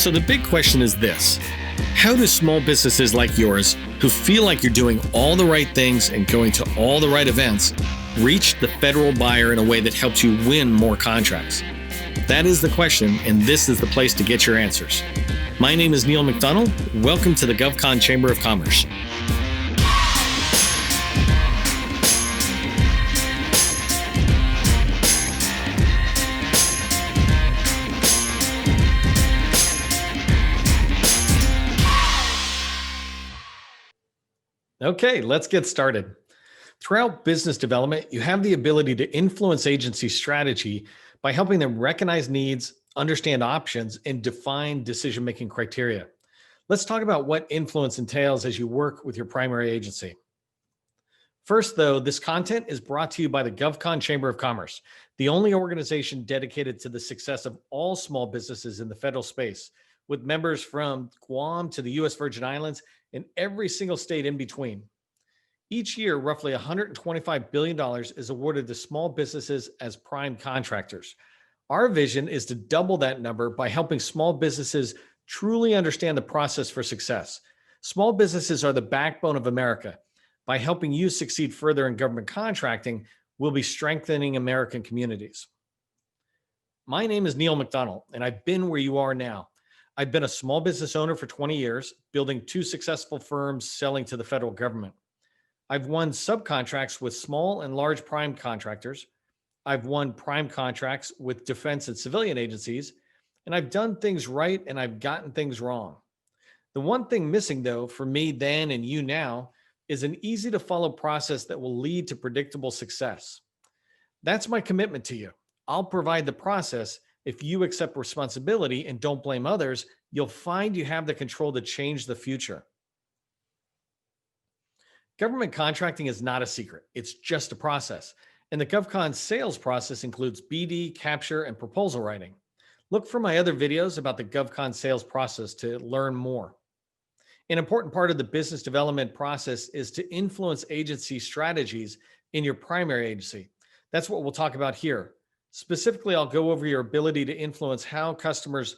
So the big question is this: how do small businesses like yours, who feel like you're doing all the right things and going to all the right events, reach the federal buyer in a way that helps you win more contracts? That is the question, and this is the place to get your answers. My name is Neil McDonnell. Welcome to the GovCon Chamber of Commerce. Okay, let's get started. Throughout business development, you have the ability to influence agency strategy by helping them recognize needs, understand options, and define decision-making criteria. Let's talk about what influence entails as you work with your primary agency. First, though, this content is brought to you by the GovCon Chamber of Commerce, the only organization dedicated to the success of all small businesses in the federal space, with members from Guam to the U.S. Virgin Islands and every single state in between. Each year, roughly $125 billion is awarded to small businesses as prime contractors. Our vision is to double that number by helping small businesses truly understand the process for success. Small businesses are the backbone of America. By helping you succeed further in government contracting, we'll be strengthening American communities. My name is Neil McDonnell, and I've been where you are now. I've been a small business owner for 20 years, building 2 successful firms selling to the federal government. I've won subcontracts with small and large prime contractors. I've won prime contracts with defense and civilian agencies, and I've done things right and I've gotten things wrong. The one thing missing, though, for me then and you now, is an easy to follow process that will lead to predictable success. That's my commitment to you. I'll provide the process. If you accept responsibility and don't blame others, you'll find you have the control to change the future. Government contracting is not a secret. It's just a process. And the GovCon sales process includes BD, capture, and proposal writing. Look for my other videos about the GovCon sales process to learn more. An important part of the business development process is to influence agency strategies in your primary agency. That's what we'll talk about here. Specifically, I'll go over your ability to influence how customers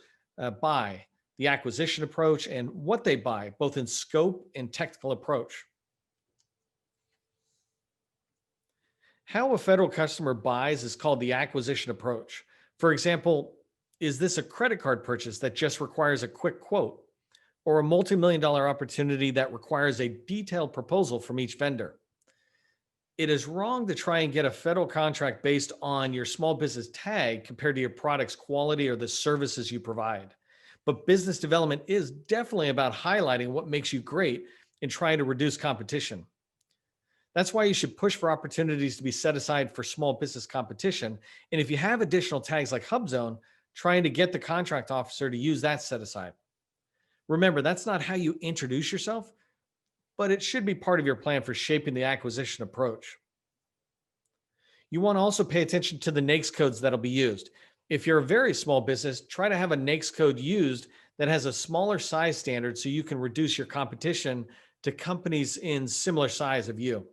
buy, the acquisition approach, and what they buy, both in scope and technical approach. How a federal customer buys is called the acquisition approach. For example, is this a credit card purchase that just requires a quick quote, or a multi-million-dollar opportunity that requires a detailed proposal from each vendor? It is wrong to try and get a federal contract based on your small business tag compared to your product's quality or the services you provide. But business development is definitely about highlighting what makes you great and trying to reduce competition. That's why you should push for opportunities to be set aside for small business competition. And if you have additional tags like HUBZone, trying to get the contract officer to use that set aside. Remember, that's not how you introduce yourself, but it should be part of your plan for shaping the acquisition approach. You want to also pay attention to the NAICS codes that'll be used. If you're a very small business, try to have a NAICS code used that has a smaller size standard so you can reduce your competition to companies in similar size of you.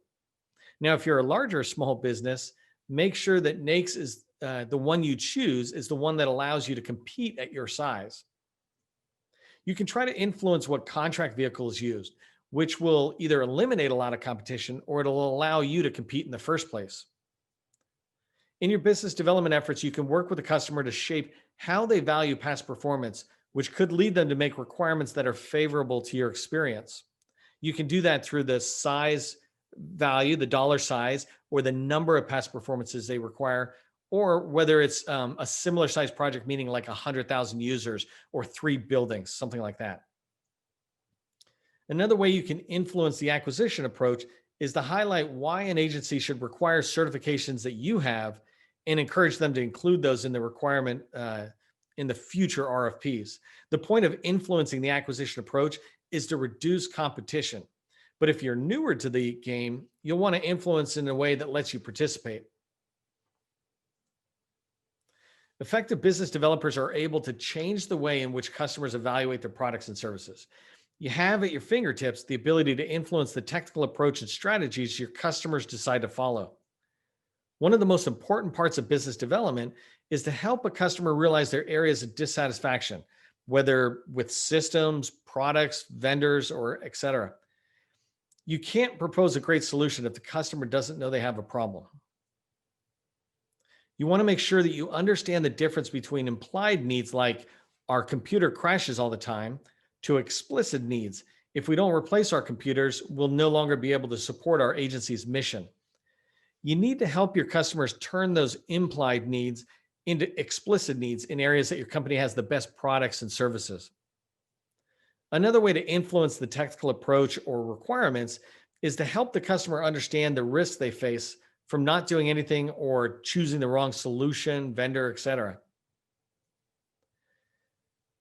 Now, if you're a larger small business, make sure that NAICS is the one you choose is the one that allows you to compete at your size. You can try to influence what contract vehicle is used, which will either eliminate a lot of competition or it'll allow you to compete in the first place. In your business development efforts, you can work with the customer to shape how they value past performance, which could lead them to make requirements that are favorable to your experience. You can do that through the size value, the dollar size, or the number of past performances they require, or whether it's a similar size project, meaning like 100,000 users or 3 buildings, something like that. Another way you can influence the acquisition approach is to highlight why an agency should require certifications that you have and encourage them to include those in the requirement in the future RFPs. The point of influencing the acquisition approach is to reduce competition. But if you're newer to the game, you'll want to influence in a way that lets you participate. Effective business developers are able to change the way in which customers evaluate their products and services. You have at your fingertips the ability to influence the technical approach and strategies your customers decide to follow. One of the most important parts of business development is to help a customer realize their areas of dissatisfaction whether with systems, products, vendors, or et cetera. You can't propose a great solution if the customer doesn't know they have a problem. You want to make sure that you understand the difference between implied needs like our computer crashes all the time to explicit needs. If we don't replace our computers, we'll no longer be able to support our agency's mission. You need to help your customers turn those implied needs into explicit needs in areas that your company has the best products and services. Another way to influence the technical approach or requirements is to help the customer understand the risks they face from not doing anything or choosing the wrong solution, vendor, etc.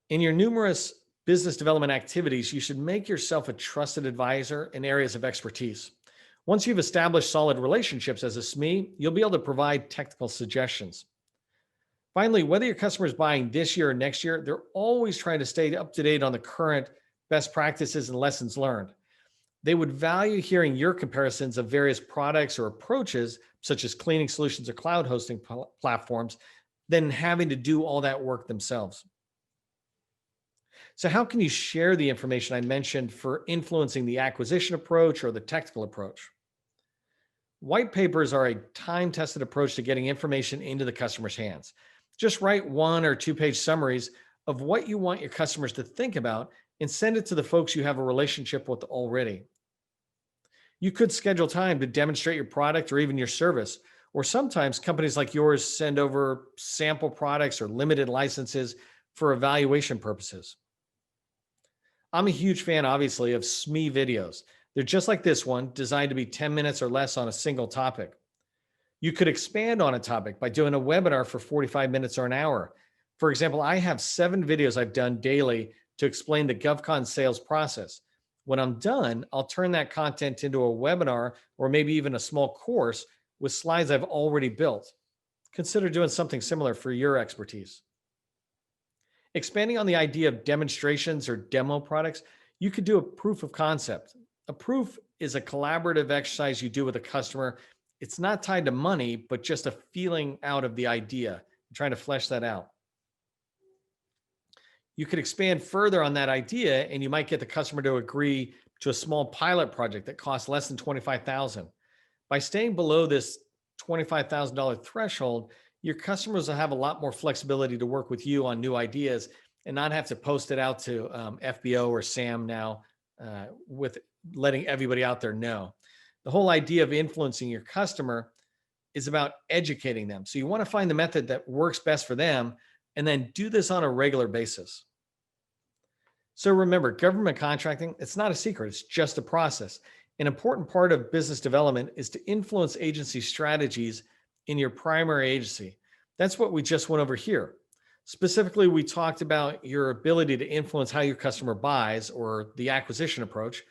In your numerous business development activities, you should make yourself a trusted advisor in areas of expertise. Once you've established solid relationships as a SME, you'll be able to provide technical suggestions. Finally, whether your customer is buying this year or next year, they're always trying to stay up to date on the current best practices and lessons learned. They would value hearing your comparisons of various products or approaches, such as cleaning solutions or cloud hosting platforms, than having to do all that work themselves. So, how can you share the information I mentioned for influencing the acquisition approach or the technical approach? White papers are a time-tested approach to getting information into the customer's hands. Just write 1 or 2 page summaries of what you want your customers to think about and send it to the folks you have a relationship with already. You could schedule time to demonstrate your product or even your service, or sometimes companies like yours send over sample products or limited licenses for evaluation purposes. I'm a huge fan, obviously, of SME videos. They're just like this one, designed to be 10 minutes or less on a single topic. You could expand on a topic by doing a webinar for 45 minutes or an hour. For example, I have 7 videos I've done daily to explain the GovCon sales process. When I'm done, I'll turn that content into a webinar or maybe even a small course with slides I've already built. Consider doing something similar for your expertise. Expanding on the idea of demonstrations or demo products, you could do a proof of concept. A proof is a collaborative exercise you do with a customer. It's not tied to money, but just a feeling out of the idea, trying to flesh that out. You could expand further on that idea and you might get the customer to agree to a small pilot project that costs less than $25,000. By staying below this $25,000 threshold, your customers will have a lot more flexibility to work with you on new ideas and not have to post it out to FBO or SAM now with letting everybody out there know. The whole idea of influencing your customer is about educating them. So you want to find the method that works best for them and then do this on a regular basis. So remember, government contracting, it's not a secret, it's just a process. An important part of business development is to influence agency strategies in your primary agency. That's what we just went over here. Specifically, we talked about your ability to influence how your customer buys or the acquisition approach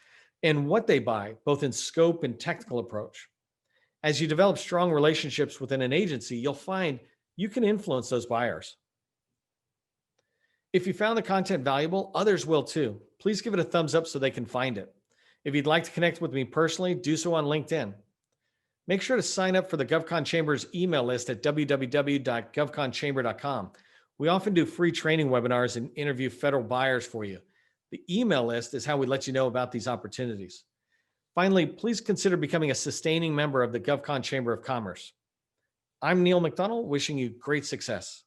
and what they buy, both in scope and technical approach. As you develop strong relationships within an agency, you'll find you can influence those buyers. If you found the content valuable, others will too. Please give it a thumbs up so they can find it. If you'd like to connect with me personally, do so on LinkedIn. Make sure to sign up for the GovCon Chamber's email list at www.govconchamber.com. We often do free training webinars and interview federal buyers for you. The email list is how we let you know about these opportunities. Finally, please consider becoming a sustaining member of the GovCon Chamber of Commerce. I'm Neil McDonnell, wishing you great success.